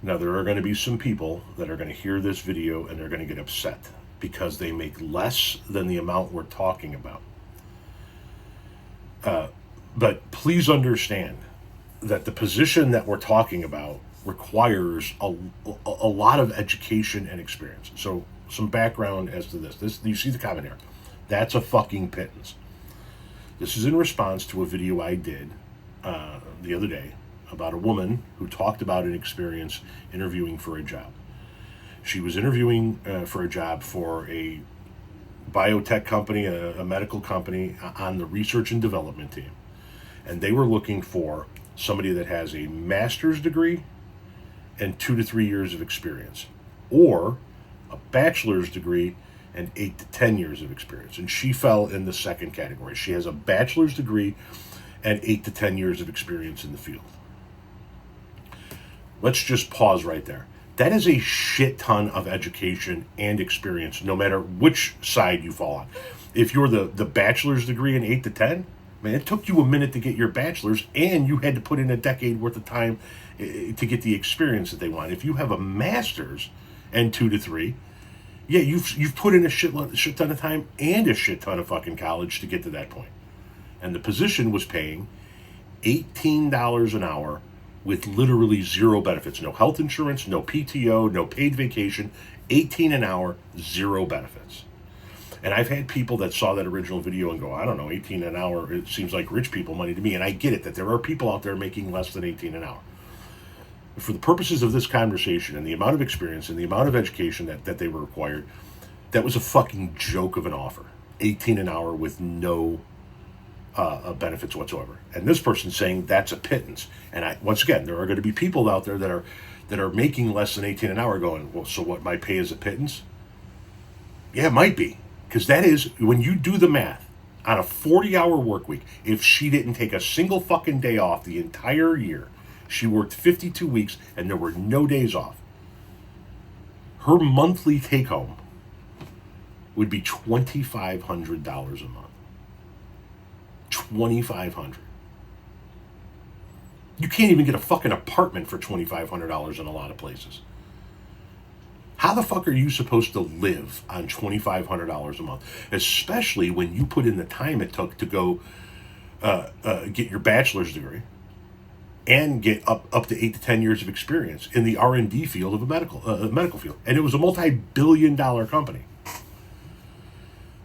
Now, there are going to be some people that are going to hear this video and they're going to get upset because they make less than the amount we're talking about. But please understand that the position that we're talking about requires a lot of education and experience. So, some background as to this. You see the comment here. That's a fucking pittance. This is in response to a video I did the other day about a woman who talked about an experience interviewing for a job. She was interviewing for a job for a biotech company, a medical company, on the research and development team. And they were looking for somebody that has a master's degree and 2 to 3 years of experience, or a bachelor's degree and 8 to 10 years of experience. And she fell in the second category. She has a bachelor's degree and 8 to 10 years of experience in the field. Let's just pause right there. That is a shit ton of education and experience, no matter which side you fall on. If you're the bachelor's degree in 8 to 10, man, it took you a minute to get your bachelor's, and you had to put in a decade worth of time to get the experience that they want. If you have a master's and 2 to 3, yeah, you've put in a shit ton of time and a shit ton of fucking college to get to that point. And the position was paying $18 an hour with literally zero benefits. No health insurance, no PTO, no paid vacation, 18 an hour, zero benefits. And I've had people that saw that original video and go, I don't know, 18 an hour, it seems like rich people money to me. And I get it, that there are people out there making less than 18 an hour. For the purposes of this conversation and the amount of experience and the amount of education that they were required, that was a fucking joke of an offer. 18 an hour with no benefits whatsoever. And this person's saying that's a pittance. And once again, there are going to be people out there that are making less than 18 an hour going, well, so what, my pay is a pittance? Yeah, it might be. Because that is, when you do the math, on a 40-hour work week, if she didn't take a single fucking day off the entire year, she worked 52 weeks and there were no days off, her monthly take-home would be $2,500 a month. $2,500. You can't even get a fucking apartment for $2,500 in a lot of places. How the fuck are you supposed to live on $2,500 a month? Especially when you put in the time it took to go get your bachelor's degree and get up to 8 to 10 years of experience in the R&D field of a medical field. And it was a multi-billion-dollar company.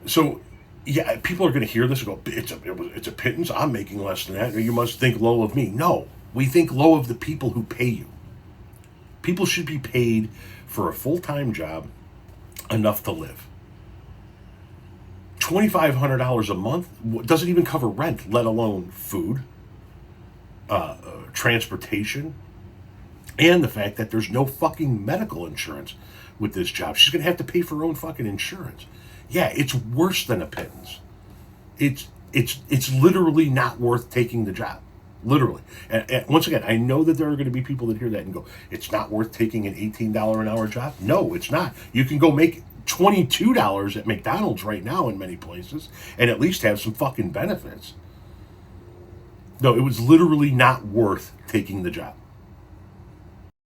So, yeah, people are going to hear this and go, it's a pittance, I'm making less than that, or you must think low of me. No, we think low of the people who pay you. People should be paid for a full-time job enough to live. $2,500 a month doesn't even cover rent, let alone food, transportation, and the fact that there's no fucking medical insurance with this job. She's going to have to pay for her own fucking insurance. Yeah, it's worse than a pittance. It's literally not worth taking the job. Literally. And once again, I know that there are going to be people that hear that and go, it's not worth taking an $18 an hour job. No, it's not. You can go make $22 at McDonald's right now in many places and at least have some fucking benefits. No, it was literally not worth taking the job.